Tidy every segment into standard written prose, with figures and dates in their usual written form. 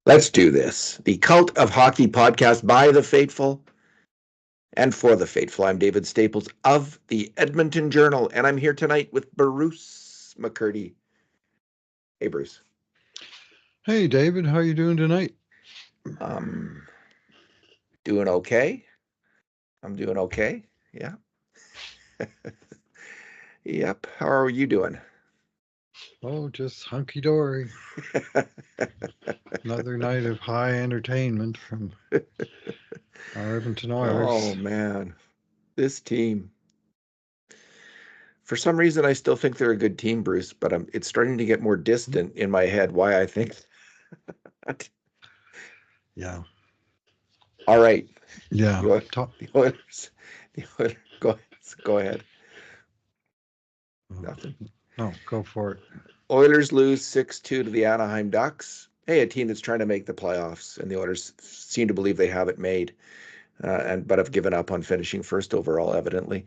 Let's do this. The Cult of Hockey podcast by the faithful and for the faithful. I'm David Staples of the Edmonton Journal, and I'm here tonight with Bruce McCurdy. Hey, Bruce. Hey, David. How you doing tonight? Doing okay. I'm doing okay. Yeah. Yep. How are you doing? Oh, just hunky-dory. Another night of high entertainment from our Edmonton Oilers. Oh, man. This team. For some reason, I still think they're a good team, Bruce, but it's starting to get more distant in my head why I think that. Yeah. All right. Yeah. The Oilers. Go ahead. Nothing. No, go for it. Oilers lose 6-2 to the Anaheim Ducks. Hey, a team that's trying to make the playoffs, and the Oilers seem to believe they have it made, but have given up on finishing first overall, evidently.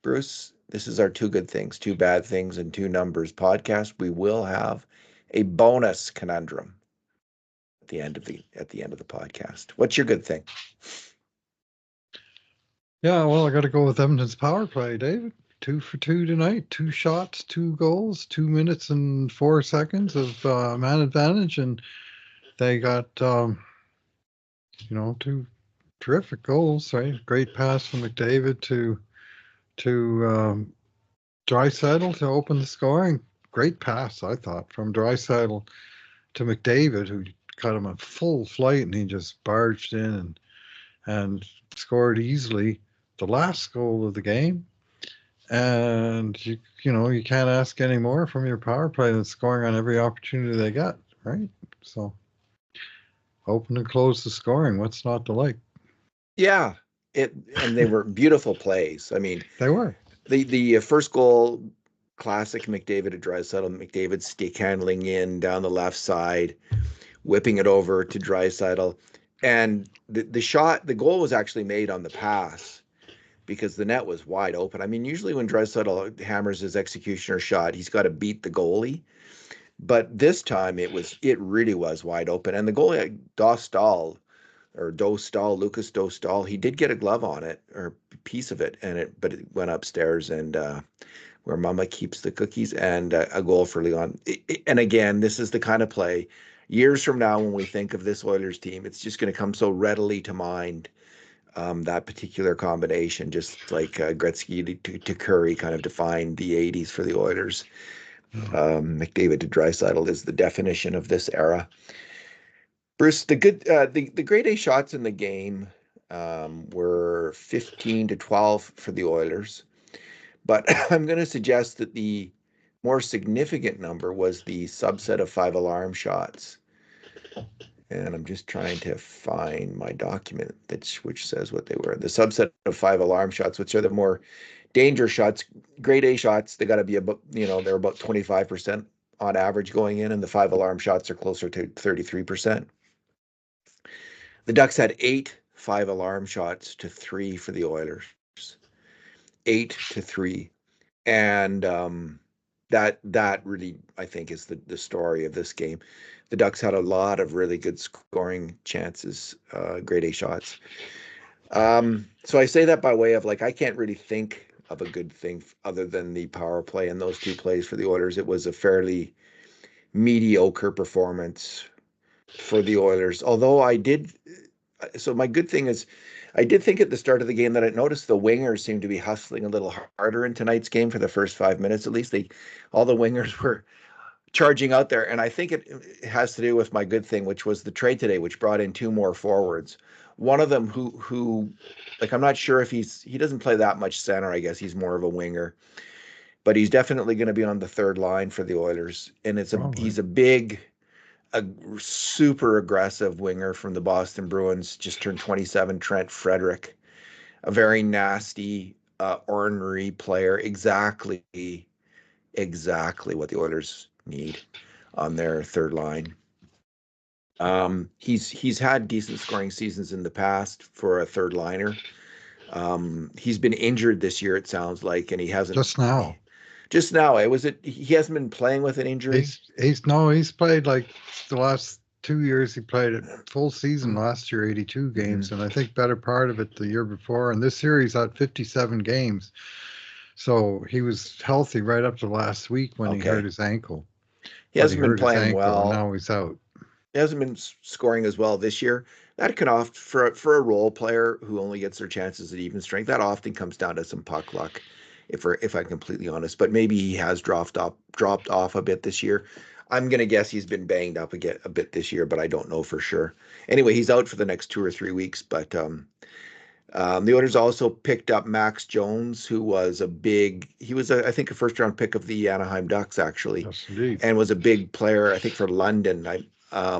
Bruce, this is our two good things, two bad things, and two numbers podcast. We will have a bonus conundrum at the end of the podcast. What's your good thing? Yeah, well, I got to go with Edmonton's power play, David. 2 for 2 tonight. 2 shots, 2 goals, 2 minutes and 4 seconds of man advantage, and they got 2 terrific goals. Right, great pass from McDavid to Draisaitl to open the scoring. Great pass, I thought, from Draisaitl to McDavid, who got him a full flight, and he just barged in and scored easily the last goal of the game. And you can't ask any more from your power play than scoring on every opportunity they got, right? So open and close the scoring. What's not to like? Yeah, and they were beautiful plays. I mean, they were. The first goal, classic McDavid to Draisaitl. McDavid stick handling in down the left side, whipping it over to Draisaitl, and the goal was actually made on the pass because the net was wide open. I mean, usually when Draisaitl hammers his executioner shot, he's got to beat the goalie, but this time it really was wide open, and the goalie Dostal. Lucas Dostal, he did get a glove on it or a piece of it, but it went upstairs and where Mama keeps the cookies, and a goal for Leon. And again, this is the kind of play years from now when we think of this Oilers team, it's just going to come so readily to mind. That particular combination, just like Gretzky to Curry, kind of defined the '80s for the Oilers. McDavid to Draisaitl is the definition of this era. Bruce, the grade A shots in the game were 15-12 for the Oilers, but I'm going to suggest that the more significant number was the subset of 5 alarm shots. And I'm just trying to find my document which says what they were. The subset of 5 alarm shots, which are the more danger shots, grade A shots, they got to be about, they're about 25% on average going in, and the 5 alarm shots are closer to 33%. The Ducks had 8 5 alarm shots to 3 for the Oilers. 8-3. And that really, I think, is the story of this game. The Ducks had a lot of really good scoring chances, grade A shots. So I say that by way of, I can't really think of a good thing other than the power play and those 2 plays for the Oilers. It was a fairly mediocre performance for the Oilers. Although my good thing is I did think at the start of the game that I noticed the wingers seemed to be hustling a little harder in tonight's game for the first 5 minutes. At least all the wingers were charging out there. And I think it has to do with my good thing, which was the trade today, which brought in 2 more forwards. One of them who I'm not sure if he doesn't play that much center. I guess he's more of a winger, but he's definitely going to be on the third line for the Oilers. And he's a super aggressive winger from the Boston Bruins, just turned 27, Trent Frederick, a very nasty, ornery player, exactly what the Oilers need on their third line. He's had decent scoring seasons in the past for a third liner. He's been injured this year, it sounds like, and he hasn't. Just now. He hasn't been playing with an injury. He's played like the last 2 years he played it full season last year, 82 games, and I think better part of it the year before. And this year he's at 57 games. So he was healthy right up to last week when he hurt Okay. his ankle. He But he hasn't been hurt his playing ankle, and well. now he's out. He hasn't been scoring as well this year. That can oft for a role player who only gets their chances at even strength. That often comes down to some puck luck, if I'm completely honest. But maybe he has dropped off a bit this year. I'm gonna guess he's been banged up a bit this year, but I don't know for sure. Anyway, he's out for the next 2 or 3 weeks. But the Oilers also picked up Max Jones, who was I think a first round pick of the Anaheim Ducks actually, Yes, indeed. and was a big player I think for London.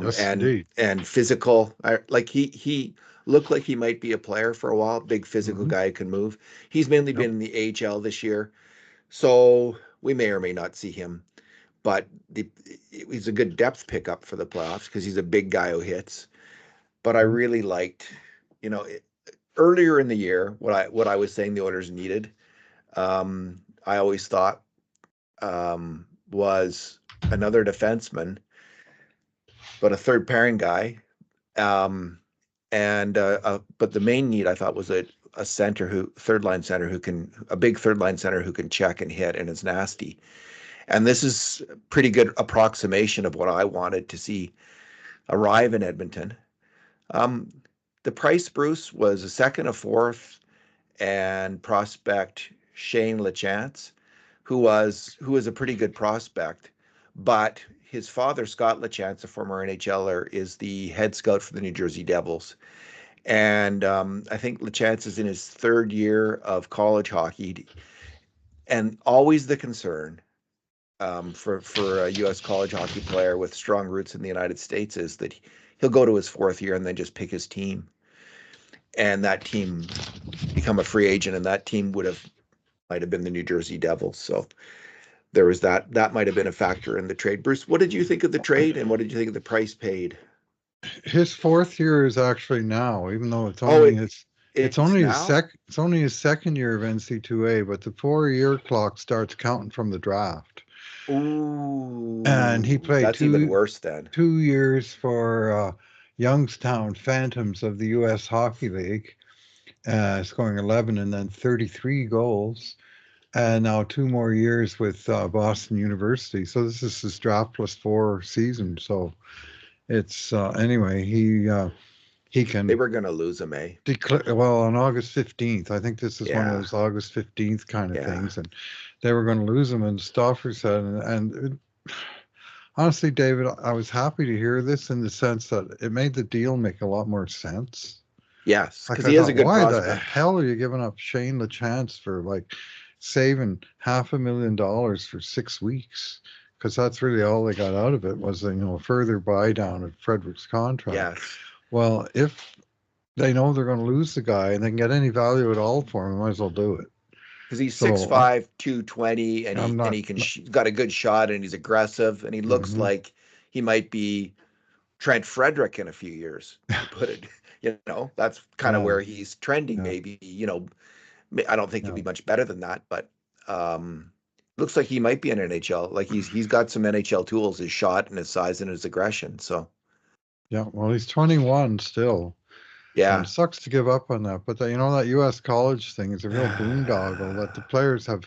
Yes, And indeed. physical. Like he looked like he might be a player for a while. Big physical Hmm. guy who can move. He's mainly Yep. been in the AHL this year, so we may or may not see him. But he's a good depth pickup for the playoffs because he's a big guy who hits. But I Mhm. really liked, you know, earlier in the year what I was saying the Oilers needed. I always thought was another defenseman, but a third pairing guy. Um, but the main need I thought was a center third line center a big third line center who can check and hit and is nasty. And this is a pretty good approximation of what I wanted to see arrive in Edmonton. Um, the price, Bruce, was a second, a fourth, and prospect Shane LaChance, who was a pretty good prospect, but his father, Scott LaChance, a former NHLer, is the head scout for the New Jersey Devils. And I think LaChance is in his third year of college hockey, and always the concern for a U.S. college hockey player with strong roots in the United States is that he'll go to his fourth year and then just pick his team, and that team become a free agent, and that team might have been the New Jersey Devils. So there was that. That might have been a factor in the trade. Bruce, what did you think of the trade, and what did you think of the price paid? His fourth year is actually now, even though Oh, it's it's only his now. second year of NC2A, but the 4 year clock starts counting from the draft. And he Ooh, played that's even worse then. 2 years for Youngstown Phantoms of the U.S. Hockey League, scoring 11 and then 33 goals. And now 2 more years with Boston University. So this is his draft plus 4 season. So it's anyway, he They can were going to lose him, eh? declare, well, on August 15th. I think this is one of Yeah, those August 15th kind of yeah. things, and they were going to lose him. And Stauffer said, honestly, David, I was happy to hear this in the sense that it made the deal make a lot more sense. Yes, Like because I he is a thought, good why the prospect. hell are you giving up Shane LaChance for like saving $500,000 for 6 weeks? Because that's really all they got out of it was a further buy down of Frederick's contract. Yes, Well, if they know they're going to lose the guy and they can get any value at all for him, might as well do it. because he's six So five, 220, and I'm he not. can got a good shot, and he's aggressive, and he looks Mhm. like he might be Trent Frederick in a few years, to put it. That's kind of Yeah, where he's trending. yeah, Maybe I don't think he'll yeah. be much better than that, but looks like he might be an NHL. Like he's got some NHL tools, his shot and his size and his aggression. So Yeah, well, he's 21 still, and yeah, it sucks to give up on that. But that U.S. college thing is a real boondoggle that the players have,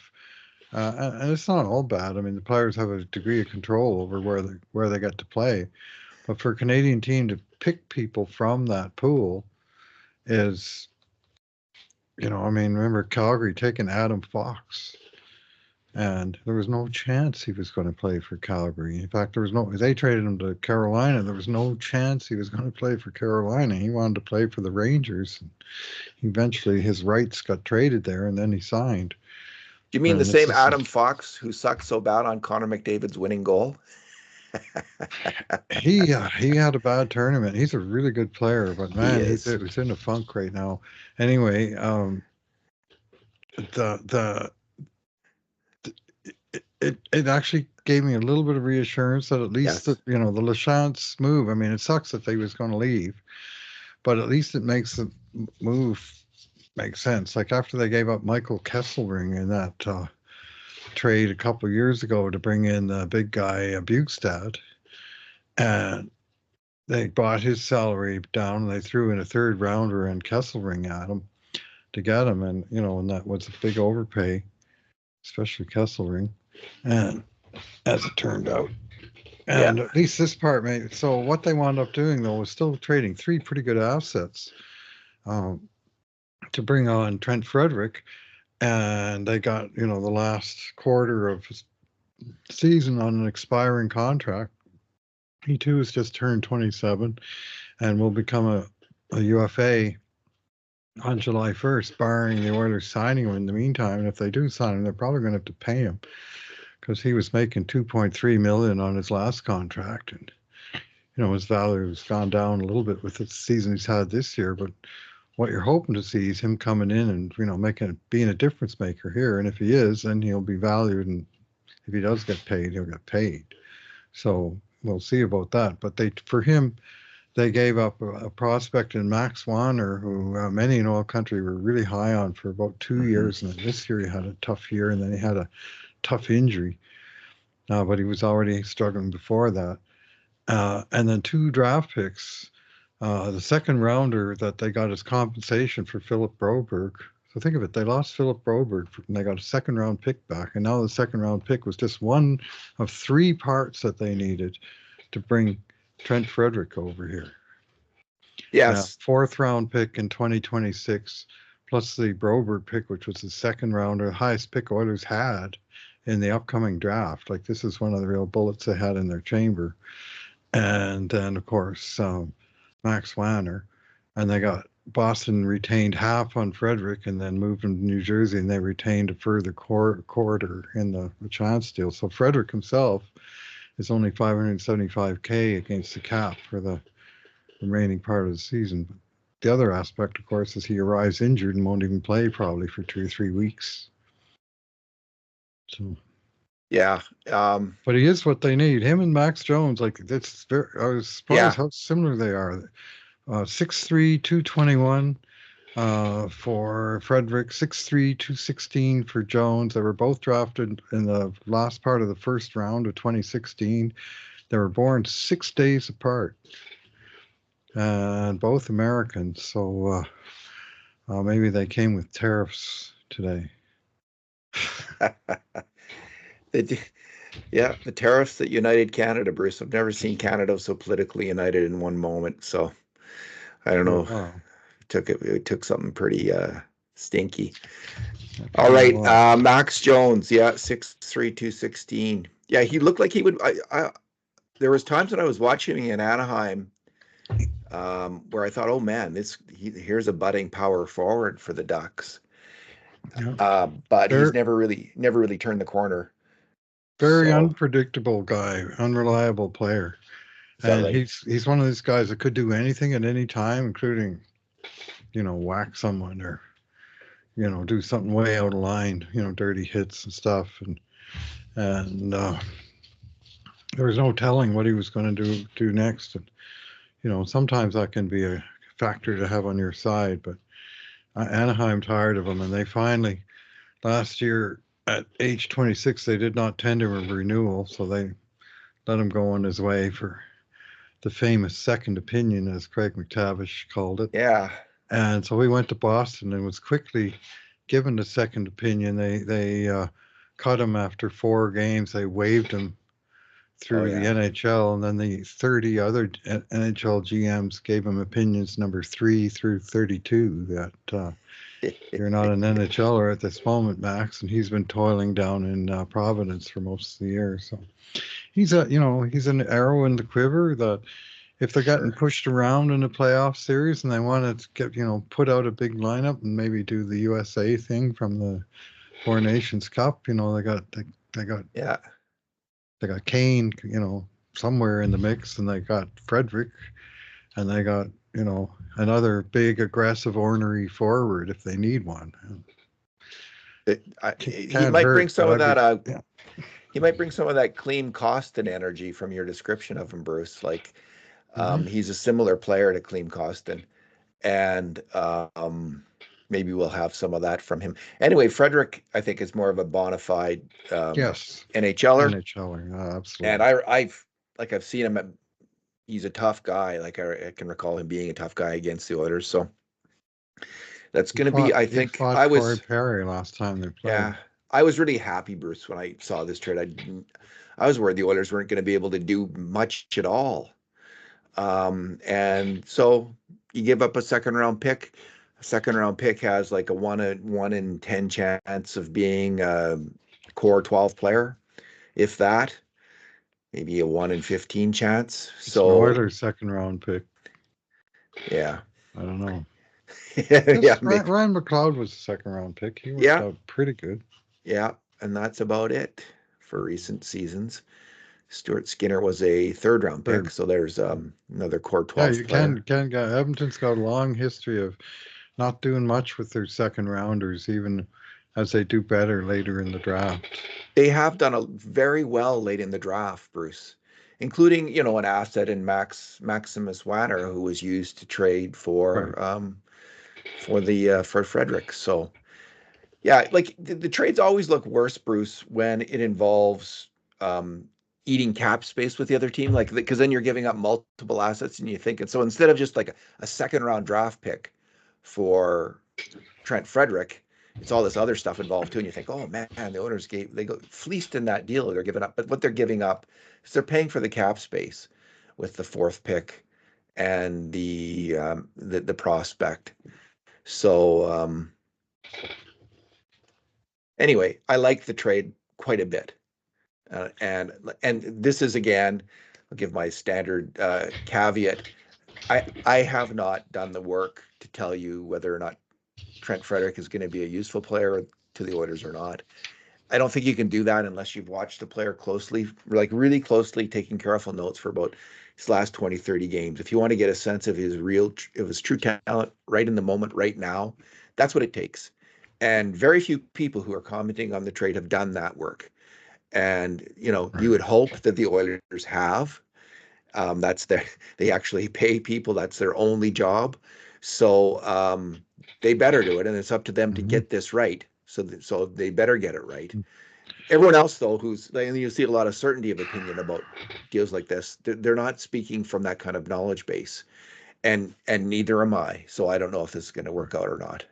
and it's not all bad. I mean, the players have a degree of control over where they get to play. But for a Canadian team to pick people from that pool is, I mean, remember Calgary taking Adam Fox. And there was no chance he was going to play for Calgary. In fact, they traded him to Carolina. There was no chance he was going to play for Carolina. He wanted to play for the Rangers. And eventually his rights got traded there and then he signed. do you mean the And it's same just, Adam Fox who sucked so bad on Connor McDavid's winning goal? he had a bad tournament. He's a really good player, but He man, is. he's in a funk right now. Anyway, the it actually gave me a little bit of reassurance that at least Yes. the Lachance move. I mean, it sucks that they was going to leave, but at least it makes the move make sense. Like after they gave up Michael Kesselring in that trade a couple of years ago to bring in the big guy Bugstad, and they brought his salary down and they threw in a third rounder and Kesselring at him to get him. And, and that was a big overpay, especially Kesselring. And as it turned out, Yeah. and at least this part made so what they wound up doing though was still trading three pretty good assets to bring on Trent Frederick, and they got the last quarter of his season on an expiring contract. He too has just turned 27 and will become a UFA on July 1st, barring the Oilers signing him in the meantime. And if they do sign him, they're probably going to have to pay him because he was making $2.3 million on his last contract, and his value has gone down a little bit with the season he's had this year. But what you're hoping to see is him coming in and being a difference maker here. And if he is, then he'll be valued, and if he does get paid, he'll get paid. So we'll see about that. But for him, they gave up a prospect in Max Wanner, who many in oil country were really high on for about 2 years. And then this year he had a tough year, and then he had a tough injury. But he was already struggling before that. And then 2 draft picks. The second rounder that they got as compensation for Philip Broberg. So think of it, they lost Philip Broberg and they got a second round pick back. And now the second round pick was just one of 3 parts that they needed to bring Trent Frederick over here. Yes. 4th round pick in 2026, plus the Broberg pick, which was the second rounder, the highest pick Oilers had in the upcoming draft. Like, this is one of the real bullets they had in their chamber. And then, of course, Max Wanner. And they got Boston retained half on Frederick and then moved him to New Jersey, and they retained a further quarter in the chance deal. So Frederick himself is only $575K against the cap for the remaining part of the season. But the other aspect, of course, is he arrives injured and won't even play probably for 2 or 3 weeks. So yeah, but he is what they need. Him and Max Jones, like, that's very. I was surprised how similar they are. 6'3", 221 for Frederick, 6'3", 216 for Jones. They were both drafted in the last part of the first round of 2016. They were born 6 days apart, and both Americans. So maybe they came with tariffs today. Yeah, the tariffs that united Canada, Bruce. I've never seen Canada so politically united in one moment. So I don't know. Wow. It took something pretty stinky. All right, Max Jones, 6'3", 216. Yeah, he looked like he would. There was times when I was watching him in Anaheim, where I thought, oh man, here's a budding power forward for the Ducks. Yeah. But he's never really turned the corner. Very unpredictable guy, unreliable player. And right? he's one of these guys that could do anything at any time, including, whack someone or, do something way out of line, dirty hits and stuff. And there was no telling what he was going to do next. And, sometimes that can be a factor to have on your side. But Anaheim tired of him, and they finally, last year at age 26, they did not tender a renewal, so they let him go on his way for the famous second opinion, as Craig McTavish called it. Yeah. And so he went to Boston and was quickly given the second opinion. They cut him after 4 games. They waived him through the NHL, and then the 30 other NHL GMs gave him opinions number 3 through 32 that you're not an NHLer at this moment, Max, and he's been toiling down in Providence for most of the year. So he's an arrow in the quiver that if they're getting pushed around in a playoff series and they want to get, put out a big lineup and maybe do the USA thing from the Four Nations Cup, they got Kane, somewhere in the mix, and they got Frederick, and they got, another big, aggressive, ornery forward if they need one. He might bring some of that. He might bring some of that Klim Kostin energy from your description of him, Bruce. Like, he's a similar player to Klim Kostin, and maybe we'll have some of that from him. Anyway, Frederick, I think, is more of a bona fide NHLer. NHLer, absolutely. And I've seen him he's a tough guy. Like I can recall him being a tough guy against the Oilers. So that's He going to be, fought I he think fought Corey Perry last time they played. yeah, I was really happy, Bruce, when I saw this trade. I was worried the Oilers weren't going to be able to do much at all. And so you give up a second round pick. A second round pick has like a 1 in 10 chance of being a core 12 player, if that, maybe a 1 in 15 chance. It's an So Oilers second round pick. yeah, I don't know. yeah, Yes, Ryan McLeod was a second round pick. He worked yeah, out pretty good. yeah, and that's about it for recent seasons. Stuart Skinner was a third round pick, Third. so there's another core Yeah, 12 you can player. can get Edmonton's got a long history of not doing much with their second rounders, even as they do better later in the draft. They have done a very well late in the draft, Bruce, including, an asset in Maximus Wanner, who was used to trade Right. for Frederick. So yeah, like the trades always look worse, Bruce, when it involves um, eating cap space with the other team, like because then you're giving up multiple assets, and you think, and so instead of just like a second round draft pick for Trent Frederick, it's all this other stuff involved too, and you think, oh man, the owners they go fleeced in that deal they're giving up, but what they're giving up is they're paying for the cap space with the fourth pick and the prospect. So anyway, I like the trade quite a bit. And this is again, I'll give my standard caveat. I have not done the work to tell you whether or not Trent Frederick is going to be a useful player to the Oilers or not. I don't think you can do that unless you've watched the player closely, like really closely, taking careful notes for about his last 20, 30 games. If you want to get a sense of his true talent right in the moment, right now, that's what it takes. And very few people who are commenting on the trade have done that work. And you Right. would hope that the Oilers have. That's their they actually pay people. That's their only job. So they better do it, and it's up to them to Hmm. get this right. So they better get it right. Everyone else, though, you see a lot of certainty of opinion about deals like this. They're not speaking from that kind of knowledge base, and neither am I. So I don't know if this is going to work out or not.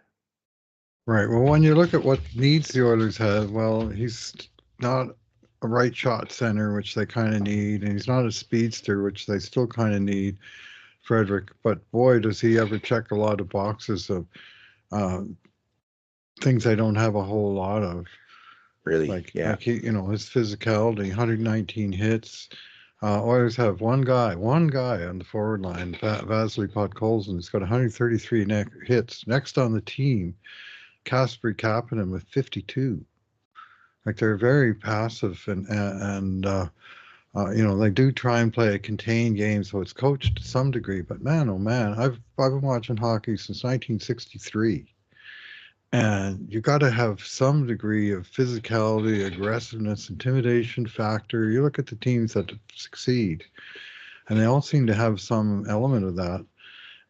Right. Well, when you look at what needs the Oilers have, well, he's not a right shot center, which they kind of need, and he's not a speedster, which they still kind of need, Frederick. But boy, does he ever check a lot of boxes of uh, things they don't have a whole lot of. Really, Like yeah. his physicality, 119 hits. Oilers have one guy on the forward line, Vasily Podkolzin, who's got 133 hits. Next on the team, Kasperi Kapanen with 52. Like they're very passive and they do try and play a contained game, so it's coached to some degree. But man, oh man, I've been watching hockey since 1963. And you got to have some degree of physicality, aggressiveness, intimidation factor. You look at the teams that succeed, and they all seem to have some element of that.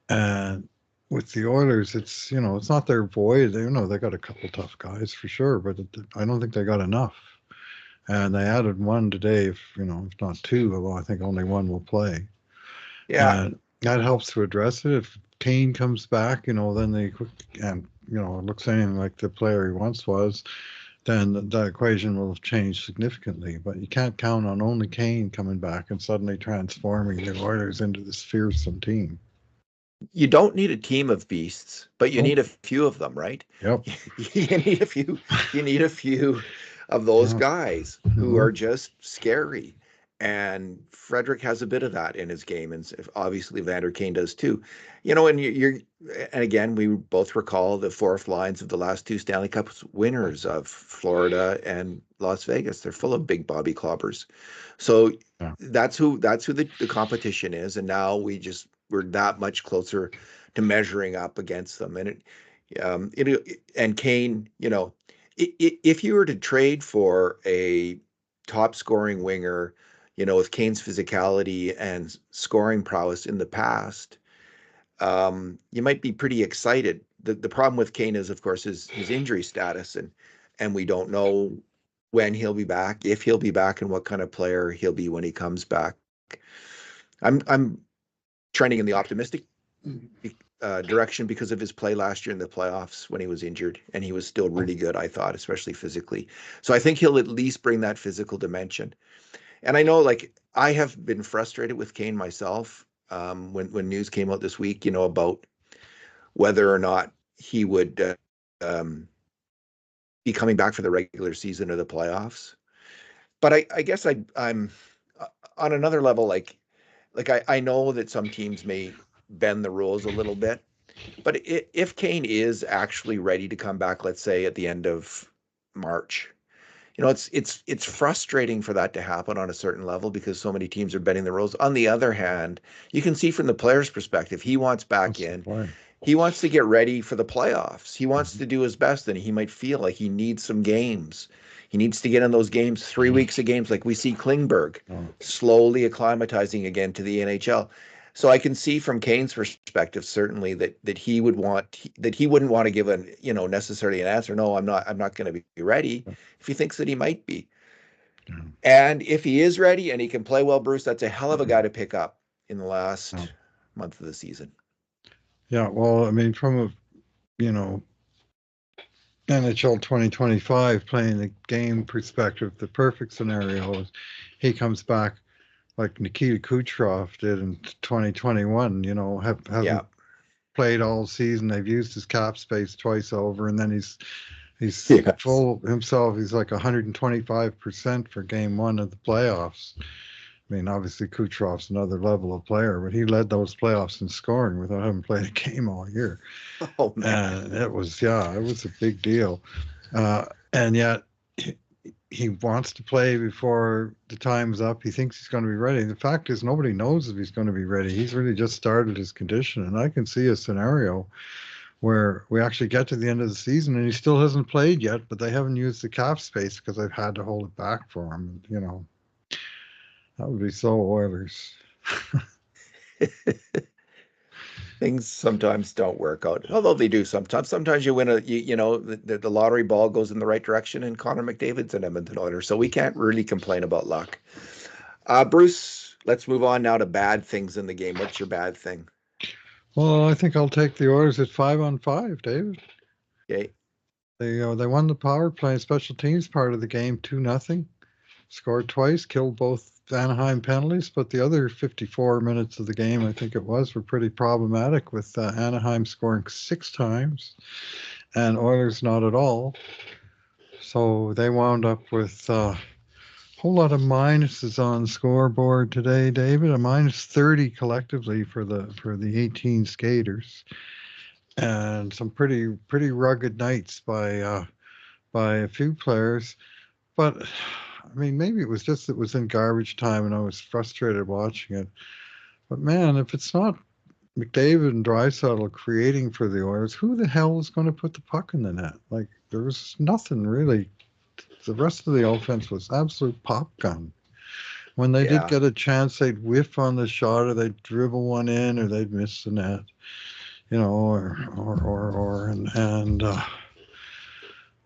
And with the Oilers, it's not their void. They got a couple tough guys for sure, but I don't think they got enough. And they added one today, if not two, although I think only one will play. Yeah, And that helps to address it. If Kane comes back, then and it looks anything like the player he once was, then the equation will have changed significantly. But you can't count on only Kane coming back and suddenly transforming the Oilers into this fearsome team. you don't need a team of beasts, but you Oh, need a few of them, right? yep. You need a few. You need a few of those Yeah. guys who Hmm. are just scary. And Frederick has a bit of that in his game, and obviously Vander Kane does too. And again, we both recall the fourth lines of the last two Stanley Cup winners of Florida and Las Vegas. They're full of big Bobby clobbers. So Yeah. that's who the competition is, and now we're that much closer to measuring up against them. And Kane, if you were to trade for a top scoring winger, with Kane's physicality and scoring prowess in the past, you might be pretty excited. The problem with Kane is, of course, his injury status, and we don't know when he'll be back, if he'll be back, and what kind of player he'll be when he comes back. I'm trending in the optimistic direction because of his play last year in the playoffs when he was injured, and he was still really good, I thought, especially physically. So I think he'll at least bring that physical dimension. And I know, like, I have been frustrated with Kane myself when news came out this week, about whether or not he would be coming back for the regular season or the playoffs. But I guess I'm on another level, like I know that some teams may bend the rules a little bit, but if Kane is actually ready to come back, let's say at the end of March, it's frustrating for that to happen on a certain level because so many teams are bending the rules. On the other hand, you can see from the player's perspective, he wants back in. He wants to get ready for the playoffs. He wants to do his best, and he might feel like he needs some games. He needs to get in those games, 3 weeks of games, like we see Klingberg slowly acclimatizing again to the NHL. So I can see from Kane's perspective, certainly that he would that he wouldn't want to give necessarily an answer. No, I'm not going to be ready if he thinks that he might be. And if he is ready and he can play well, Bruce, that's a hell of a guy to pick up in the last month of the season. Yeah, well, I mean, from a, NHL 2025 playing the game perspective, the perfect scenario is he comes back like Nikita Kucherov did in 2021, haven't played all season. They've used his cap space twice over, and then he's full himself. He's like 125% for game one of the playoffs. I mean, obviously Kucherov's another level of player, but he led those playoffs in scoring without having played a game all year. Oh man, and it was a big deal. And yet he wants to play before the time's up. He thinks he's going to be ready. The fact is, nobody knows if he's going to be ready. He's really just started his condition, and I can see a scenario where we actually get to the end of the season and he still hasn't played yet, but they haven't used the cap space because they've had to hold it back for him. That would be so Oilers. Things sometimes don't work out, although they do sometimes. Sometimes you win the lottery ball goes in the right direction, and Connor McDavid's an Edmonton Oilers, so we can't really complain about luck. Bruce, let's move on now to bad things in the game. What's your bad thing? Well, I think I'll take the Oilers at 5-on-5, David. Okay. They won the power play and special teams part of the game 2-0. Scored twice, killed both Anaheim penalties, but the other 54 minutes of the game, I think it was, were pretty problematic with Anaheim scoring 6 times and Oilers not at all. So they wound up with a whole lot of minuses on scoreboard today, David. A minus 30 collectively for the 18 skaters, and some pretty rugged nights by a few players. But I mean, maybe it was just it was in garbage time and I was frustrated watching it. But man, if it's not McDavid and Draisaitl creating for the Oilers, who the hell is going to put the puck in the net? Like, there was nothing really. The rest of the offense was absolute pop gun. When they did get a chance, they'd whiff on the shot, or they'd dribble one in, or they'd miss the net,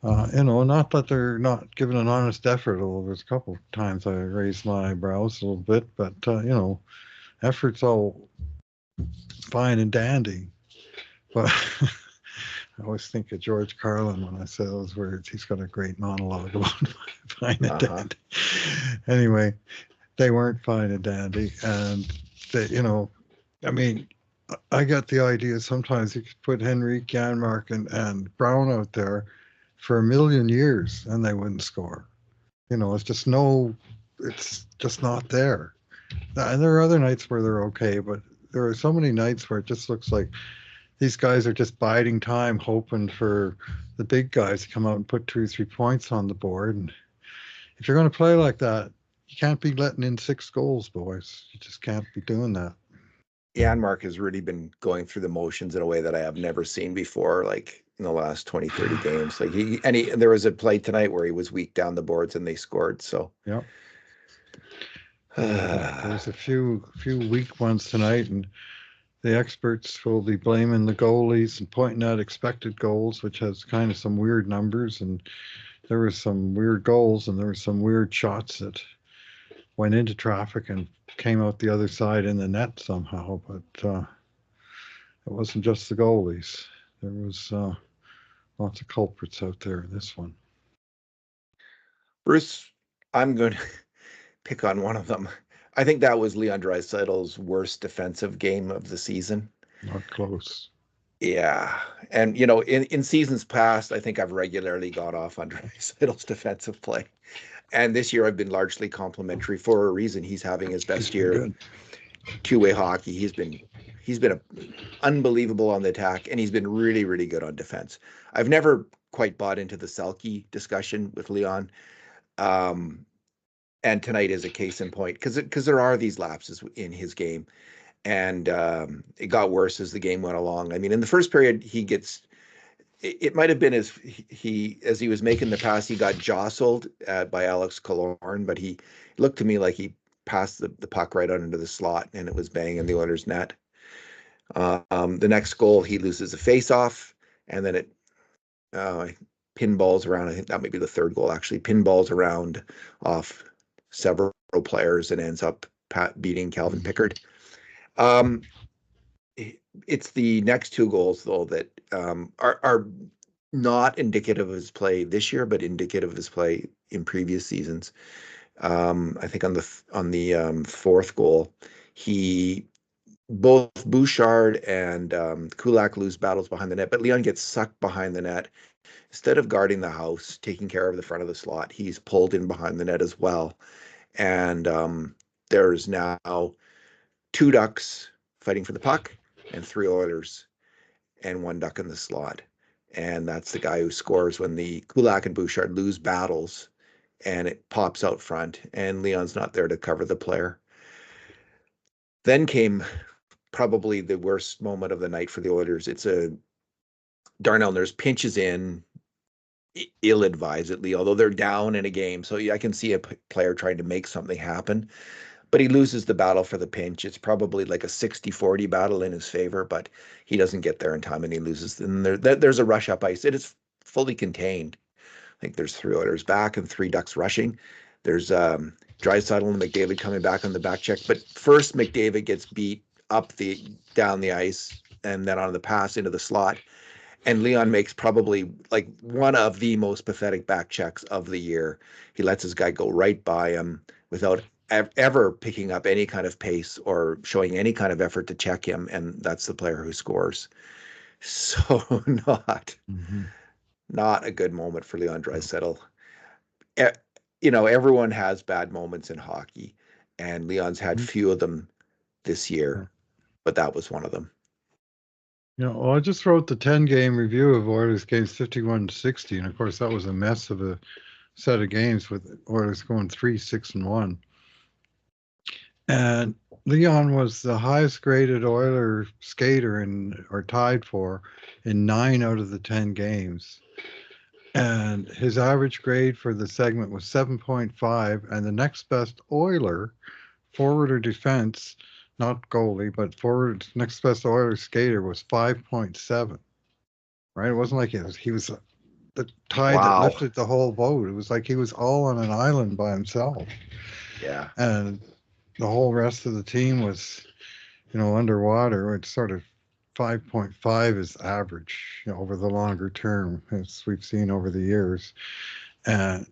not that they're not giving an honest effort. Although there's a couple of times I raised my eyebrows a little bit, but effort's all fine and dandy. But I always think of George Carlin when I say those words. He's got a great monologue about fine and dandy. Anyway, they weren't fine and dandy, and they, I mean, I got the idea sometimes you could put Henrique, Janmark, and Brown out there for 1,000,000 years and they wouldn't score. It's just not there. And there are other nights where they're okay, but there are so many nights where it just looks like these guys are just biding time, hoping for the big guys to come out and put 2 or 3 points on the board. And if you're going to play like that, you can't be letting in 6 goals, boys. You just can't be doing that. Janmark has really been going through the motions in a way that I have never seen before, like in the last 20, 30 games. Like there was a play tonight where he was weak down the boards and they scored. So yeah. There's a few weak ones tonight, and the experts will be blaming the goalies and pointing out expected goals, which has kind of some weird numbers. And there were some weird goals and there were some weird shots that went into traffic and came out the other side in the net somehow. But it wasn't just the goalies. There was lots of culprits out there in this one. Bruce, I'm going to pick on one of them. I think that was Leon Draisaitl's worst defensive game of the season. Not close. Yeah. And, in seasons past, I think I've regularly got off on Draisaitl's defensive play. And this year I've been largely complimentary for a reason. He's having his best year. Two-way hockey. He's been unbelievable on the attack, and he's been really, really good on defense. I've never quite bought into the Selke discussion with Leon. And tonight is a case in point because there are these lapses in his game. And it got worse as the game went along. I mean, in the first period, it might have been as he was making the pass, he got jostled by Alex Killorn, but he looked to me like he passed the puck right out into the slot, and it was banging the Oilers' net. The next goal, he loses a face-off, and then it pinballs around. I think that might be the third goal, actually. Pinballs around off several players and ends up beating Calvin Pickard. It's the next two goals, though, that are not indicative of his play this year, but indicative of his play in previous seasons. I think on the fourth goal, both Bouchard and Kulak lose battles behind the net, but Leon gets sucked behind the net. Instead of guarding the house, taking care of the front of the slot, he's pulled in behind the net as well. And there's now 2 Ducks fighting for the puck and 3 Oilers and 1 Duck in the slot. And that's the guy who scores when the Kulak and Bouchard lose battles and it pops out front and Leon's not there to cover the player. Then came probably the worst moment of the night for the Oilers. It's Darnell Nurse pinches in ill-advisedly, although they're down in a game. So I can see a player trying to make something happen, but he loses the battle for the pinch. It's probably like a 60-40 battle in his favor, but he doesn't get there in time and he loses. And there's a rush up ice. It is fully contained. I think there's 3 Oilers back and 3 Ducks rushing. There's Draisaitl and McDavid coming back on the back check. But first, McDavid gets beat down the ice and then on the pass into the slot. And Leon makes probably like one of the most pathetic back checks of the year. He lets his guy go right by him without ever picking up any kind of pace or showing any kind of effort to check him. And that's the player who scores. So not a good moment for Leon Draisaitl. Everyone has bad moments in hockey, and Leon's had few of them this year, but that was one of them. Well, I just wrote the 10-game review of Oilers games 51-60, and of course that was a mess of a set of games with Oilers going 3-6-1. And Leon was the highest graded Oiler skater or tied for in 9 out of the 10 games. And his average grade for the segment was 7.5, and the next best Oiler, forward or defense, not goalie, but forward, next best Oiler skater was 5.7. Right? It wasn't like he was the tide that lifted the whole boat. It was like he was all on an island by himself. Yeah. And the whole rest of the team was, underwater. It's sort of 5.5 is average, over the longer term, as we've seen over the years. And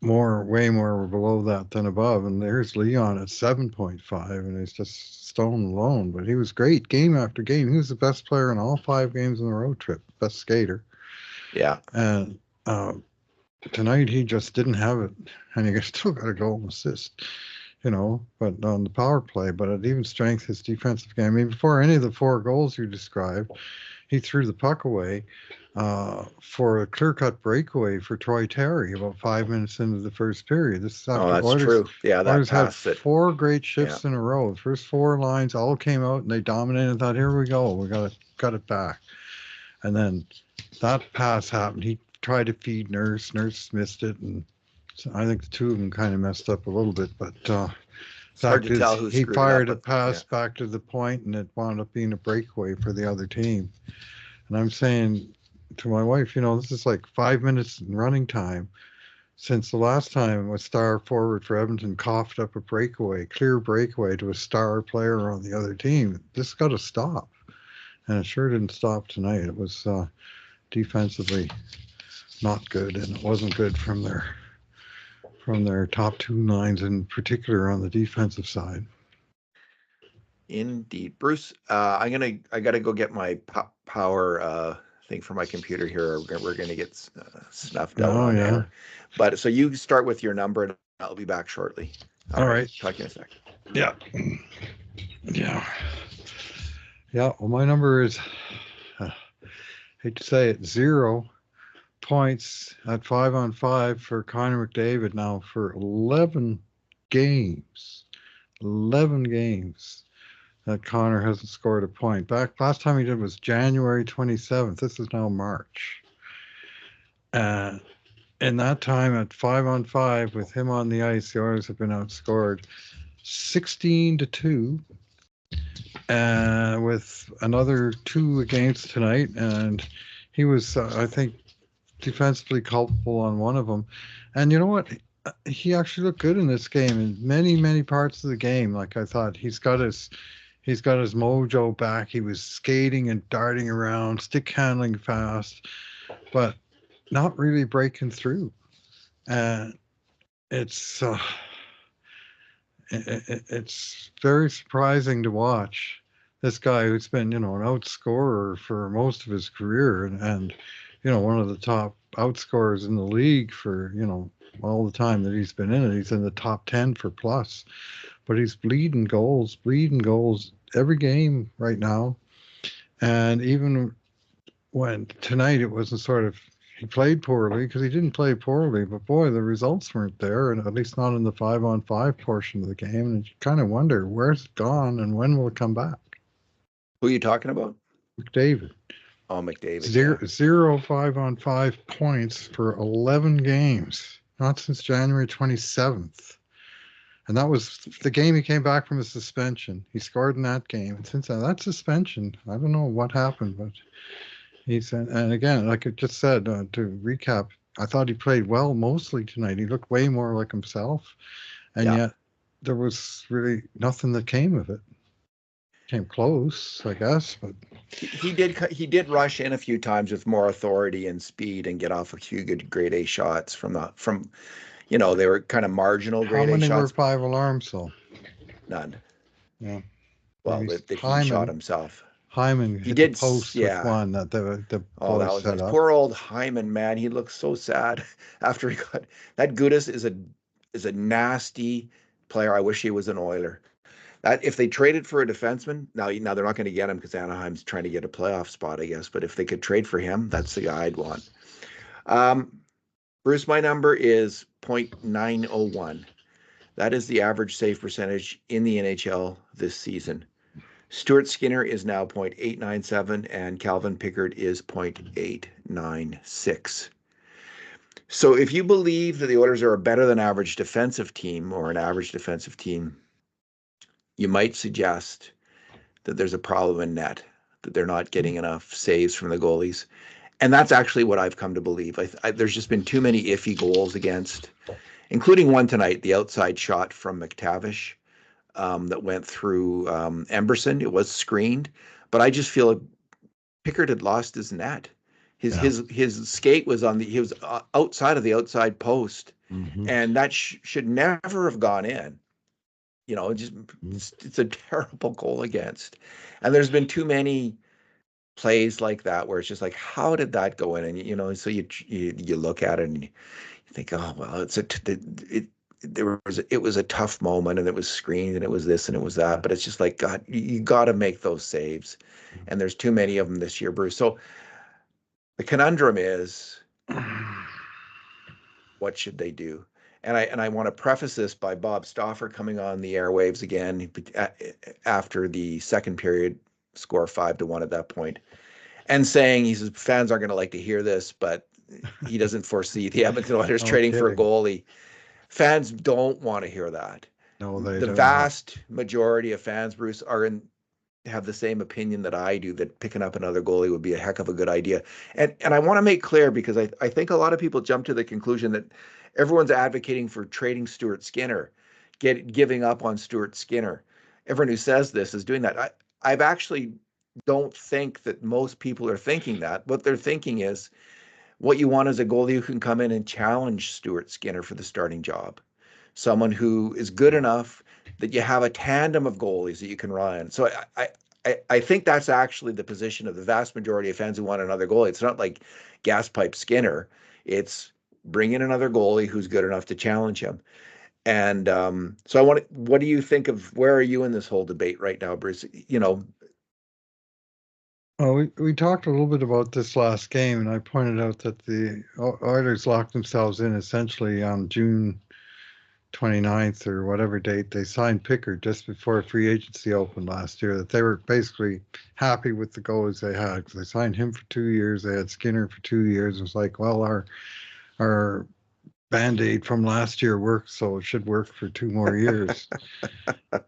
way more below that than above. And there's Leon at 7.5, and he's just stone alone. But he was great game after game. He was the best player in all 5 games on the road trip, best skater. Yeah. And tonight he just didn't have it, and he still got a goal and assist, but on the power play. But at even strength, his defensive game. I mean, before any of the 4 goals you described, he threw the puck away for a clear-cut breakaway for Troy Terry about 5 minutes into the first period. This is after that's Oilers, true. Yeah, that Oilers had passed it. 4 great shifts in a row. The first 4 lines all came out and they dominated. And thought, here we go, we got it back. And then that pass happened. He tried to feed Nurse. Nurse missed it, and so I think the 2 of them kind of messed up a little bit. But it's hard to tell who he fired a pass yeah. back to the point, and it wound up being a breakaway for the other team. And I'm saying to my wife, this is like 5 minutes in running time. since the last time a star forward for Edmonton coughed up a breakaway, clear breakaway to a star player on the other team. This got to stop. And it sure didn't stop tonight. It was defensively not good, and it wasn't good from their top two lines, in particular on the defensive side. Indeed, Bruce. I gotta go get my power thing for my computer here. We're gonna get snuffed out on air. But so you start with your number, and I'll be back shortly. All right. Talk to you in a sec. Yeah. Well, my number is, hate to say it, 0 points at 5-on-5 for Connor McDavid now for 11 games. 11 games that Connor hasn't scored a point. Back last time he did was January 27th. This is now March. In that time at 5-on-5 with him on the ice, the Oilers have been outscored 16-2. With another 2 against tonight, and he was, I think, defensively culpable on one of them. And you know what? He actually looked good in this game in many parts of the game. Like, I thought he's got his mojo back. He was skating and darting around, stick handling fast, but not really breaking through. And it's very surprising to watch this guy who's been, an outscorer for most of his career, and one of the top outscorers in the league for, all the time that he's been in it. He's in the top 10 for plus, but he's bleeding goals every game right now. And even when tonight it wasn't he played poorly, because he didn't play poorly, but boy, the results weren't there, and at least not in the 5-on-5 portion of the game. And you kind of wonder where's it gone and when will it come back. Who are you talking about? McDavid. Oh, McDavid. Zero 5-on-5 points for 11 games, not since January 27th. And that was the game he came back from a suspension. He scored in that game. And since then, that suspension, I don't know what happened, but and again, like I just said, to recap, I thought he played well mostly tonight. He looked way more like himself. And yet there was really nothing that came of it. Came close, I guess, but he did rush in a few times with more authority and speed and get off a few good grade A shots from they were kind of marginal grade A shots. How many were 5 alarms though? None. Yeah. Well, that he shot himself. Hyman hit the post with one that the that was nice. Poor old Hyman, man. He looked so sad after he got that. Gudas is a nasty player. I wish he was an Oiler. That if they traded for a defenseman, now they're not going to get him because Anaheim's trying to get a playoff spot, I guess. But if they could trade for him, that's the guy I'd want. Bruce, my number is .901. That is the average save percentage in the NHL this season. Stuart Skinner is now .897, and Calvin Pickard is .896. So if you believe that the Oilers are a better than average defensive team or an average defensive team, you might suggest that there's a problem in net, that they're not getting enough saves from the goalies. And that's actually what I've come to believe. There's just been too many iffy goals against, including one tonight, the outside shot from McTavish that went through Emberson. It was screened, but I just feel Pickard had lost his net. His skate was he was outside of the outside post, and that should never have gone in. It's a terrible goal against. And there's been too many plays like that where it's just like, how did that go in? And so you look at it and you think, oh well, it was a tough moment, and it was screened, and it was this and it was that. But it's just like, God, you got to make those saves, and there's too many of them this year, Bruce. So the conundrum is, what should they do? And I want to preface this by Bob Stauffer coming on the airwaves again after the second period, score 5-1 at that point, and saying, he says, fans aren't going to like to hear this, but he doesn't foresee the Edmonton Oilers trading for a goalie. Fans don't want to hear that. No, they don't. The vast majority of fans, Bruce, are in have the same opinion that I do, that picking up another goalie would be a heck of a good idea. And I want to make clear, because I think a lot of people jump to the conclusion that everyone's advocating for trading Stuart Skinner, giving up on Stuart Skinner. Everyone who says this is doing that. I've actually don't think that most people are thinking that. What they're thinking is, what you want is a goalie who can come in and challenge Stuart Skinner for the starting job. Someone who is good enough that you have a tandem of goalies that you can run. So I think that's actually the position of the vast majority of fans who want another goalie. It's not like gas pipe Skinner. It's bring in another goalie who's good enough to challenge him. And so what do you think of, where are you in this whole debate right now, Bruce? Well, we talked a little bit about this last game, and I pointed out that the Oilers locked themselves in essentially on June 29th or whatever date they signed Pickard just before free agency opened last year, that they were basically happy with the goals they had, because they signed him for 2 years. They had Skinner for 2 years. It was like, well, our Band-Aid from last year worked, so it should work for 2 more years.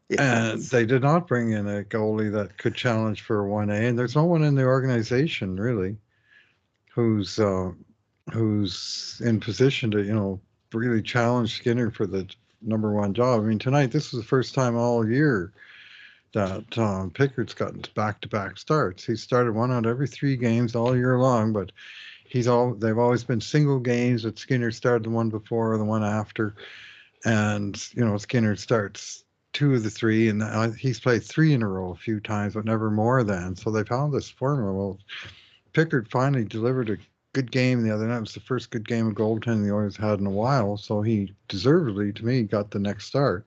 Yes. And they did not bring in a goalie that could challenge for a 1A, and there's no one in the organization really who's in position to really challenge Skinner for the number one job. I mean, tonight this was the first time all year that Pickard's gotten back-to-back starts. He started one out every 3 games all year long, but they've always been single games. That Skinner started the one before or the one after, and Skinner starts 2 of the 3, and he's played 3 in a row a few times, but never more than. So they found this formula. Well, Pickard finally delivered a good game the other night. It was the first good game of goaltending the Oilers had in a while, so he deservedly, to me, got the next start.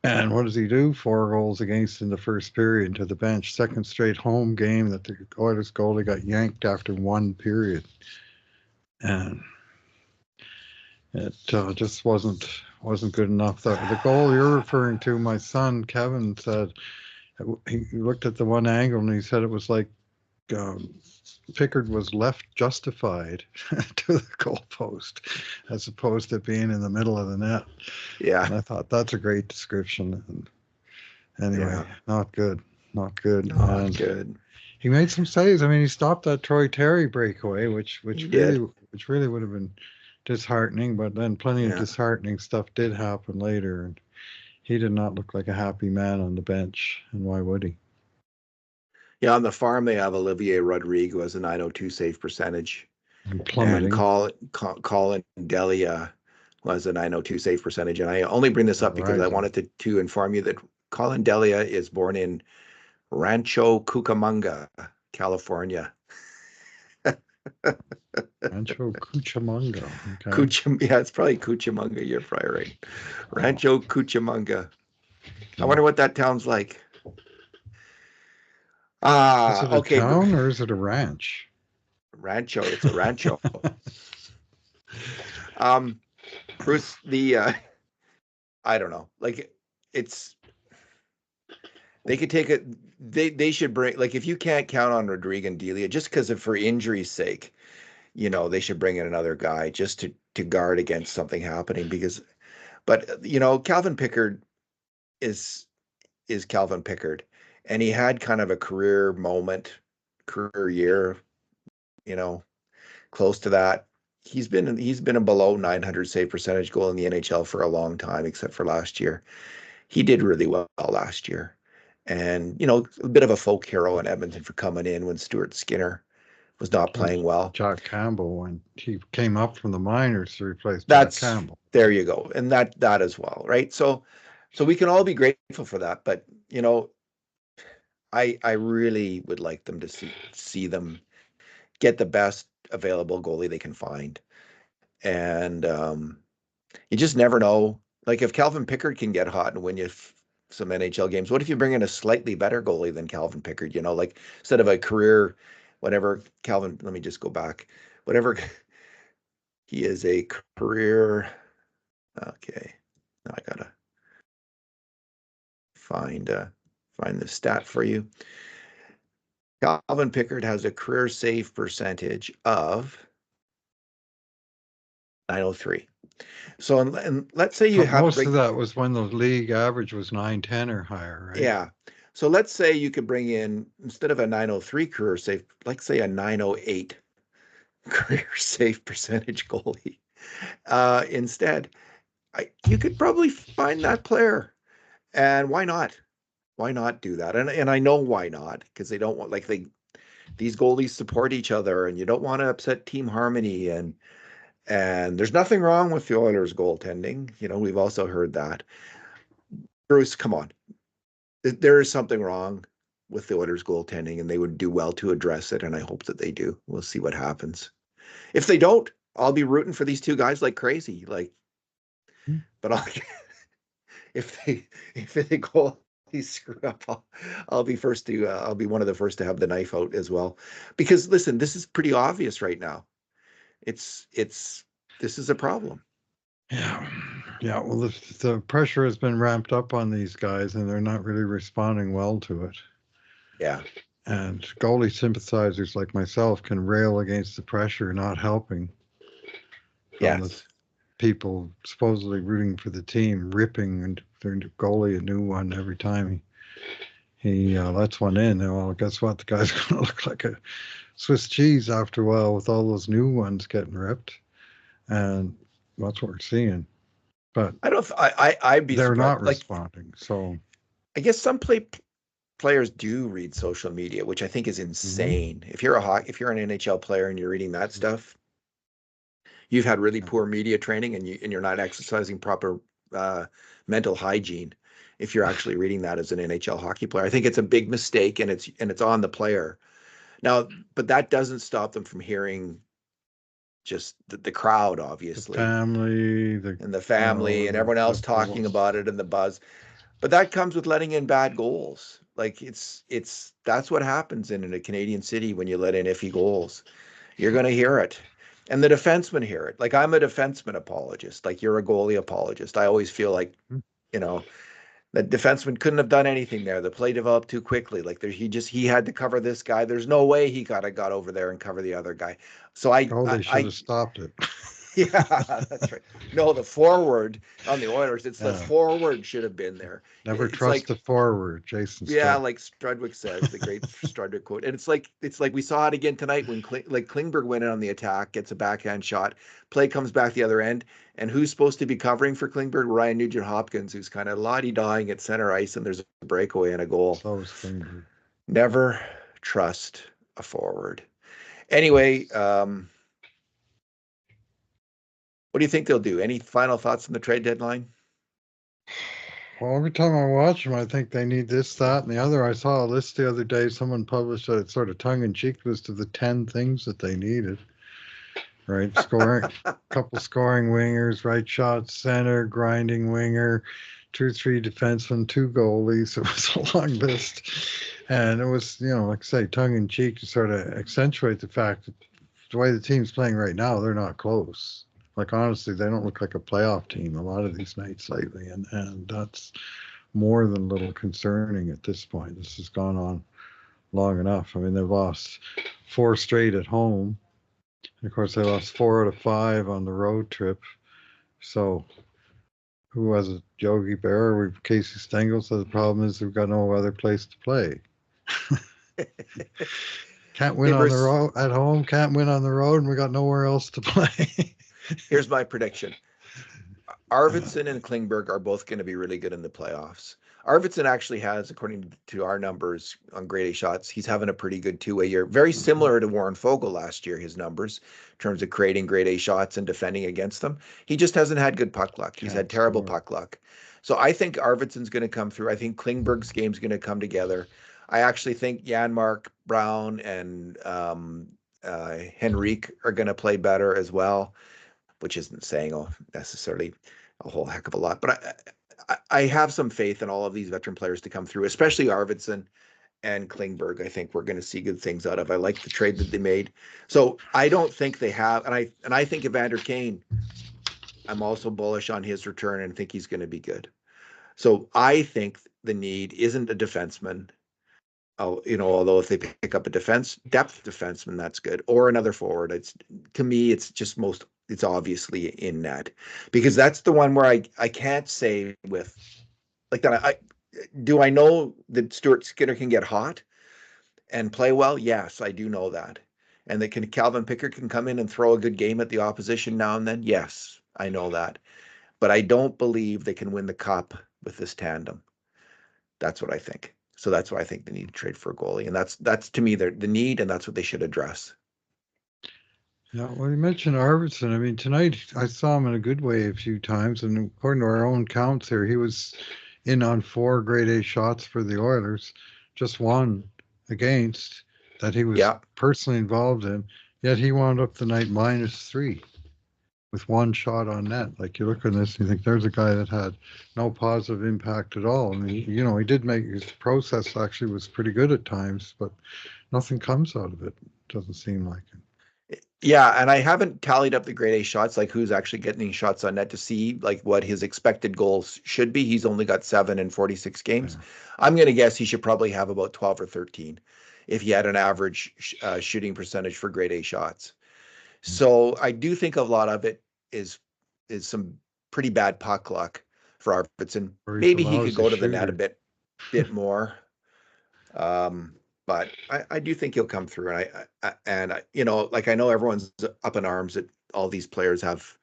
And what does he do? 4 goals against in the first period to the bench. Second straight home game that the Oilers goalie got yanked after 1 period. And it just wasn't good enough. The goal you're referring to, my son Kevin said, he looked at the one angle and he said it was like Pickard was left justified to the goalpost, as opposed to being in the middle of the net. Yeah. And I thought that's a great description. And anyway, Yeah. not good. Not And good. he made some saves. I mean, he stopped that Troy Terry breakaway, which He really did. would have been disheartening. But then plenty of Yeah. disheartening stuff did happen later, and he did not look like a happy man on the bench. And why would he? Yeah, on the farm they have Olivier Rodrigo as a .902 save percentage, And and plummeting. Colin Delia was a .902 save percentage. And I only bring this up because I Rising. wanted to inform you that Colin Delia is born in Rancho Cucamonga, California. Rancho Cucamonga. Okay. Yeah, it's probably Cucamonga. You're probably right. Rancho Cucamonga. I wonder what that town's like. Is it a Okay. town or is it a ranch? Rancho. It's a rancho. Bruce, I don't know. Like, they could take it. They should bring, like, if you can't count on Rodrigo and Delia just because of, for injury's sake, they should bring in another guy just to guard against something happening. But Calvin Pickard is Calvin Pickard, and he had kind of a career year, close to that. He's been a below 900 save percentage goal in the NHL for a long time, except for last year. He did really well last year, and a bit of a folk hero in Edmonton for coming in when Stuart Skinner was not playing well. Jack Campbell, when he came up from the minors to replace Jack That's Campbell. There you go, and that as well, right? So we can all be grateful for that, but I really would like them to see them get the best available goalie they can find. And you just never know. Like, if Calvin Pickard can get hot and win you some NHL games, what if you bring in a slightly better goalie than Calvin Pickard? Like, instead of a career, whatever Calvin, let me just go back. Whatever, he is a career. Okay, now I gotta find the stat for you. Calvin Pickard has a career save percentage of 903. So, and let's say you But have most of that was when the league average was 910 or higher, right? yeah. So let's say you could bring in, instead of a 903 career save, like say a 908 career save percentage goalie. Instead, you could probably find that player. And why not? Why not do that? And I know why not, because they don't want, like, these goalies support each other, and you don't want to upset team harmony. And there's nothing wrong with the Oilers goaltending. We've also heard that. Bruce, come on. There is something wrong with the Oilers goaltending, and they would do well to address it. And I hope that they do. We'll see what happens. If they don't, I'll be rooting for these two guys like crazy. But if they go, screw up, I'll be first to I'll be one of the first to have the knife out as well. Because listen, this is pretty obvious right now. This is a problem. Yeah. Well, the pressure has been ramped up on these guys, and they're not really responding well to it. Yeah. And goalie sympathizers like myself can rail against the pressure not helping from the people supposedly rooting for the team, ripping their goalie a new one every time he lets one in. Well, guess what? The guy's going to look like a Swiss cheese after a while with all those new ones getting ripped. And that's what we're seeing. But I'd be they're surprised. not responding. So I guess some players do read social media, which I think is insane. If you're an NHL player and you're reading that stuff, you've had really poor media training, and you're not exercising proper mental hygiene. If you're actually reading that as an NHL hockey player, I think it's a big mistake, and it's on the player. Now, but that doesn't stop them from hearing just the crowd, obviously, the family, and everyone else talking about it, and the buzz. But that comes with letting in bad goals. Like that's what happens in a Canadian city when you let in iffy goals. You're going to hear it. And the defensemen hear it. Like, I'm a defenseman apologist. Like, you're a goalie apologist. I always feel like, the defenseman couldn't have done anything there. The play developed too quickly. Like, he had to cover this guy. There's no way he got over there and cover the other guy. So they should have stopped it. Yeah, that's right. No, the forward on the Oilers, it's the forward should have been there. Never trust the forward, Jason. Yeah, like Strudwick says, the great Strudwick quote. And it's like we saw it again tonight when Klingberg went in on the attack, gets a backhand shot, play comes back the other end, and who's supposed to be covering for Klingberg? Ryan Nugent-Hopkins, who's kind of lottie-dying at center ice, and there's a breakaway and a goal. So is Klingberg. Never trust a forward. Anyway, what do you think they'll do? Any final thoughts on the trade deadline? Well, every time I watch them, I think they need this, that, and the other. I saw a list the other day. Someone published a sort of tongue-in-cheek list of the 10 things that they needed. Right, couple scoring wingers, right shot center, grinding winger, 2-3 defensemen, 2 goalies. It was a long list, and it was, like I say, tongue-in-cheek to sort of accentuate the fact that the way the team's playing right now, they're not close. Like, honestly, they don't look like a playoff team a lot of these nights lately, and that's more than a little concerning at this point. This has gone on long enough. I mean, they've lost 4 straight at home. And of course, they lost 4 out of 5 on the road trip. So, who was it? Yogi Berra or Casey Stengel? So the problem is they've got no other place to play. Can't win on the road at home. Can't win on the road, and we got nowhere else to play. Here's my prediction. Arvidsson and Klingberg are both going to be really good in the playoffs. Arvidsson actually has, according to our numbers on grade A shots, he's having a pretty good two-way year. Very similar to Warren Fogle last year, his numbers, in terms of creating grade A shots and defending against them. He just hasn't had good puck luck. He's had terrible puck luck. So I think Arvidsson's going to come through. I think Klingberg's game's going to come together. I actually think Janmark, Brown, and Henrique are going to play better as well, which isn't saying necessarily a whole heck of a lot. But I have some faith in all of these veteran players to come through, especially Arvidsson and Klingberg. I think we're going to see good things out of. I like the trade that they made. So I don't think they have, and I think Evander Kane, I'm also bullish on his return and think he's going to be good. So I think the need isn't a defenseman. Although if they pick up a depth defenseman, that's good, or another forward. To me, it's obviously in net, because that's the one where I can't say with like that. Do I know that Stuart Skinner can get hot and play well? Yes, I do know that. And that Calvin Pickard can come in and throw a good game at the opposition now and then? Yes, I know that. But I don't believe they can win the cup with this tandem. That's what I think. So that's why I think they need to trade for a goalie. And that's to me the need, and that's what they should address. Yeah, well, you mentioned Arvidsson. I mean, tonight I saw him in a good way a few times, and according to our own counts here, he was in on 4 grade A shots for the Oilers, just one against that he was Yeah. personally involved in. Yet he wound up the night -3 with 1 shot on net. Like you look at this, and you think there's a guy that had no positive impact at all. I mean, he did make his process actually was pretty good at times, but nothing comes out of it. Doesn't seem like it. Yeah, and I haven't tallied up the grade A shots, like who's actually getting shots on net to see like what his expected goals should be. He's only got 7 in 46 games. Yeah. I'm going to guess he should probably have about 12 or 13 if he had an average shooting percentage for grade A shots. So I do think a lot of it is some pretty bad puck luck for Arvidsson. Maybe he could go to the net a bit more. But I do think he'll come through, and I like I know everyone's up in arms that all these players have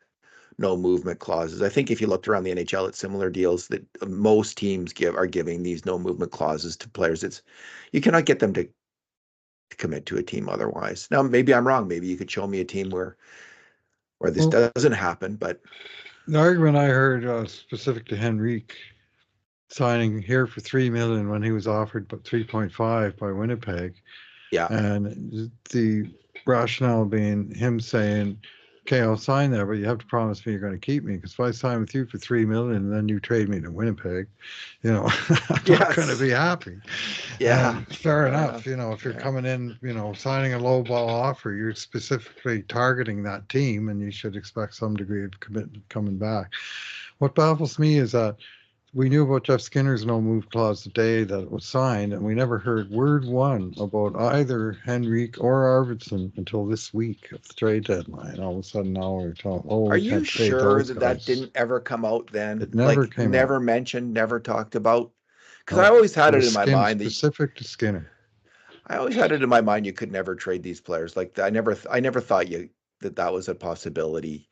no movement clauses. I think if you looked around the NHL at similar deals that most teams are giving these no movement clauses to players. You cannot get them to commit to a team otherwise. Now maybe I'm wrong. Maybe you could show me a team where this doesn't happen. But the argument I heard specific to Henrique signing here for $3 million when he was offered but 3.5 by Winnipeg. Yeah. And the rationale being him saying, okay, I'll sign there, but you have to promise me you're going to keep me, because if I sign with you for $3 million and then you trade me to Winnipeg, I'm not going to be happy. Yeah. And fair enough. If you're coming in, signing a low ball offer, you're specifically targeting that team, and you should expect some degree of commitment coming back. What baffles me is that we knew about Jeff Skinner's no-move clause the day that it was signed, and we never heard word one about either Henrique or Arvidsson until this week of the trade deadline. All of a sudden now we're talking, are you sure that didn't ever come out then? It never came never out. Mentioned, never talked about? Because I always had it in my mind that specific to Skinner. I always had it in my mind you could never trade these players. Like I never thought that was a possibility.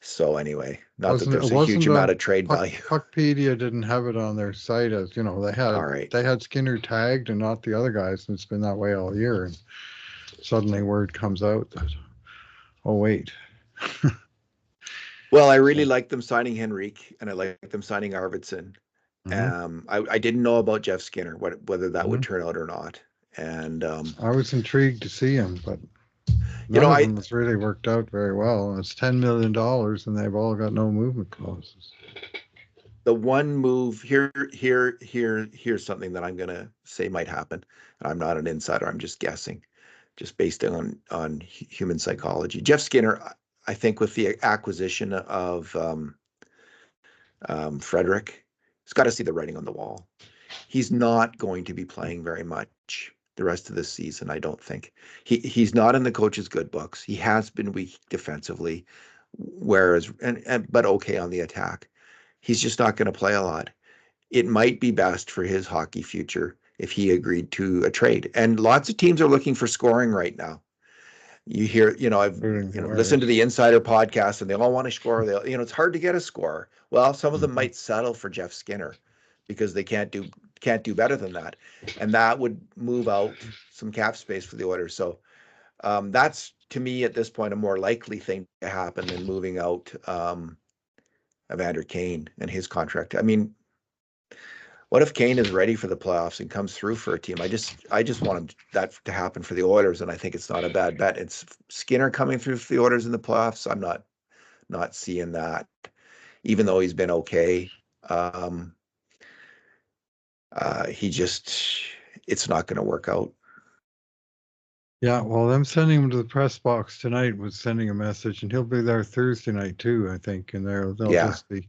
So anyway, not that there's a huge amount of trade value. Puckpedia didn't have it on their site as they had Skinner tagged and not the other guys, and it's been that way all year. And suddenly word comes out that, oh wait. Well, I really like them signing Henrique, and I like them signing Arvidsson. Mm-hmm. I didn't know about Jeff Skinner, whether that would turn out or not. And I was intrigued to see him, but none of them has really worked out very well. And it's $10 million, and they've all got no movement clauses. The one move here's something that I'm going to say might happen. I'm not an insider. I'm just guessing, just based on human psychology. Jeff Skinner, I think, with the acquisition of Frederick, he's got to see the writing on the wall. He's not going to be playing very much the rest of this season, I don't think. He's not in the coach's good books. He has been weak defensively, but okay on the attack. He's just not going to play a lot. It might be best for his hockey future if he agreed to a trade. And lots of teams are looking for scoring right now. You hear, I've listened to the Insider podcast, and they all want to score. It's hard to get a scorer. Well, some of them might settle for Jeff Skinner because they can't do better than that, and that would move out some cap space for the Oilers. So that's, to me, at this point, a more likely thing to happen than moving out Evander Kane and his contract. I mean, what if Kane is ready for the playoffs and comes through for a team? I just want that to happen for the Oilers, and I think it's not a bad bet. It's Skinner coming through for the Oilers in the playoffs. I'm not seeing that, even though he's been okay. It's not going to work out. Yeah, well, them sending him to the press box tonight was sending a message, and he'll be there Thursday night too, I think, and they'll just be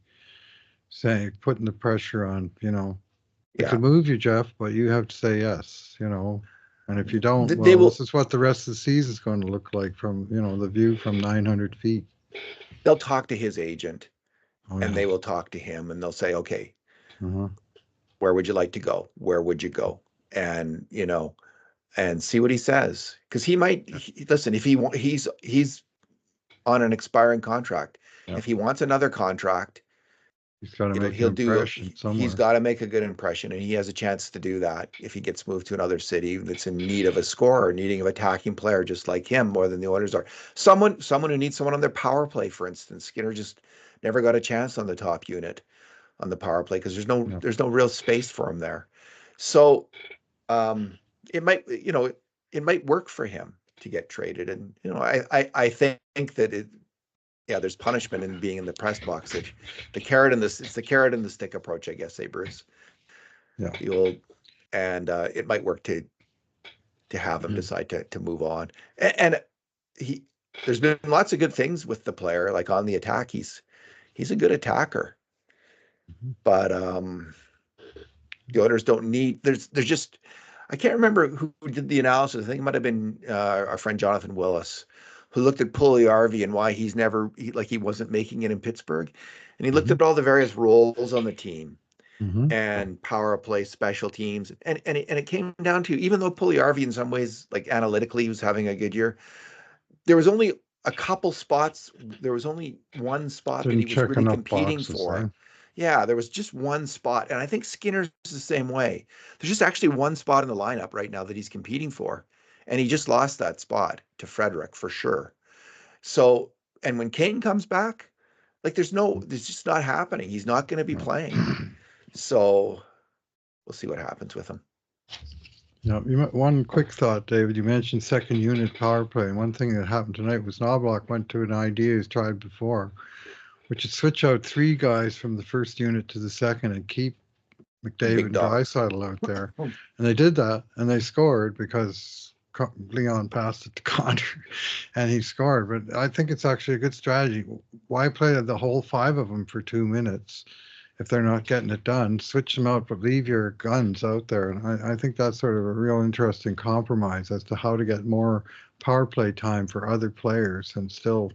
saying, putting the pressure on, we can move you, Jeff, but you have to say yes, and if you don't, this is what the rest of the season is going to look like from, the view from 900 feet. They'll talk to his agent, and they will talk to him, and they'll say, okay, Where would you like to go? Where would you go? And and see what he says, because he might listen. If he's on an expiring contract. Yeah. If he wants another contract, He's got to make an he'll do. impression somewhere. He's got to make a good impression, and he has a chance to do that if he gets moved to another city that's in need of a scorer, needing an attacking player just like him more than the Oilers are. Someone who needs someone on their power play, for instance. Skinner just never got a chance on the top unit on the power play because there's no real space for him there. So it might work for him to get traded, and I think that there's punishment in being in the press box. It's the carrot and the stick approach, I guess, Bruce. Yeah. The old, and it might work to have him decide to move on. And there's been lots of good things with the player, like on the attack. He's a good attacker, but the Oilers don't need. There's just, I can't remember who did the analysis. I think it might have been our friend Jonathan Willis, who looked at Puljujärvi and why he wasn't making it in Pittsburgh. And he looked at all the various roles on the team and power play, special teams. And it came down to, even though Puljujärvi in some ways, like analytically, was having a good year, there was only a couple spots. There was only one spot that he was really competing for. Yeah, there was just one spot. And I think Skinner's the same way. There's just actually one spot in the lineup right now that he's competing for. And he just lost that spot to Frederick for sure. So, and when Kane comes back, like there's just not happening. He's not going to be playing. So we'll see what happens with him. Yeah, one quick thought, David. You mentioned second unit power play. And one thing that happened tonight was Knobloch went to an idea he's tried before, which is switch out 3 guys from the first unit to the second and keep McDavid and Draisaitl out there. And they did that, and they scored because Leon passed it to Connor, and he scored. But I think it's actually a good strategy. Why play the whole 5 of them for 2 minutes if they're not getting it done? Switch them out, but leave your guns out there. And I think that's sort of a real interesting compromise as to how to get more power play time for other players and still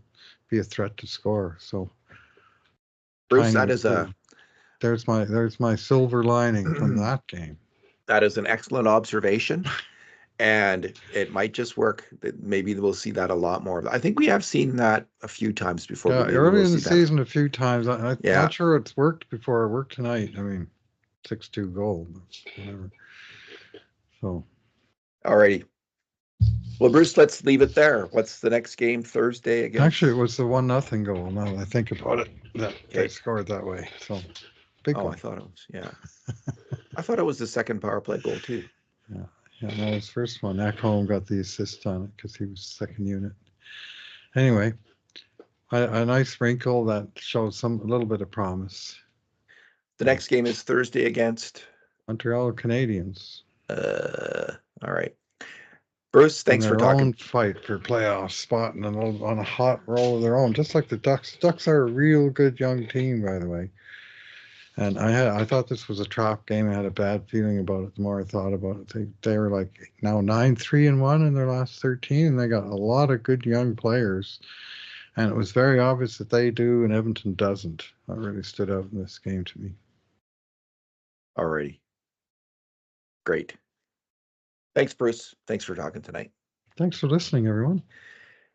be a threat to score. So, Bruce, that is there's my silver lining from that game. That is an excellent observation. And it might just work. Maybe we'll see that a lot more. I think we have seen that a few times before. Yeah, early in the season, a few times. I'm not sure it's worked before. It worked tonight. I mean, 6-2 goal, whatever. So, alrighty. Well, Bruce, let's leave it there. What's the next game Thursday again? Actually, it was the 1-0 goal. Now that I think about it, that they scored that way. So, big one. I thought it was. Yeah, I thought it was the second power play goal too. Yeah. Yeah, no, his first one. Ekholm got the assist on it because he was second unit. Anyway, a nice wrinkle that shows a little bit of promise. The next game is Thursday against Montreal Canadiens. All right, Bruce. Thanks for talking. Own fight for playoff spot and on a hot roll of their own, just like the Ducks. Ducks are a real good young team, by the way. And I thought this was a trap game. I had a bad feeling about it the more I thought about it. They were like now 9-3-1 in their last 13, and they got a lot of good young players. And it was very obvious that they do and Edmonton doesn't. That really stood out in this game to me. Alrighty. Great. Thanks, Bruce. Thanks for talking tonight. Thanks for listening, everyone.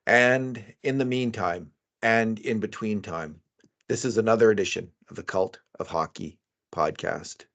And in the meantime, and in between time, this is another edition of the Cult of Hockey podcast.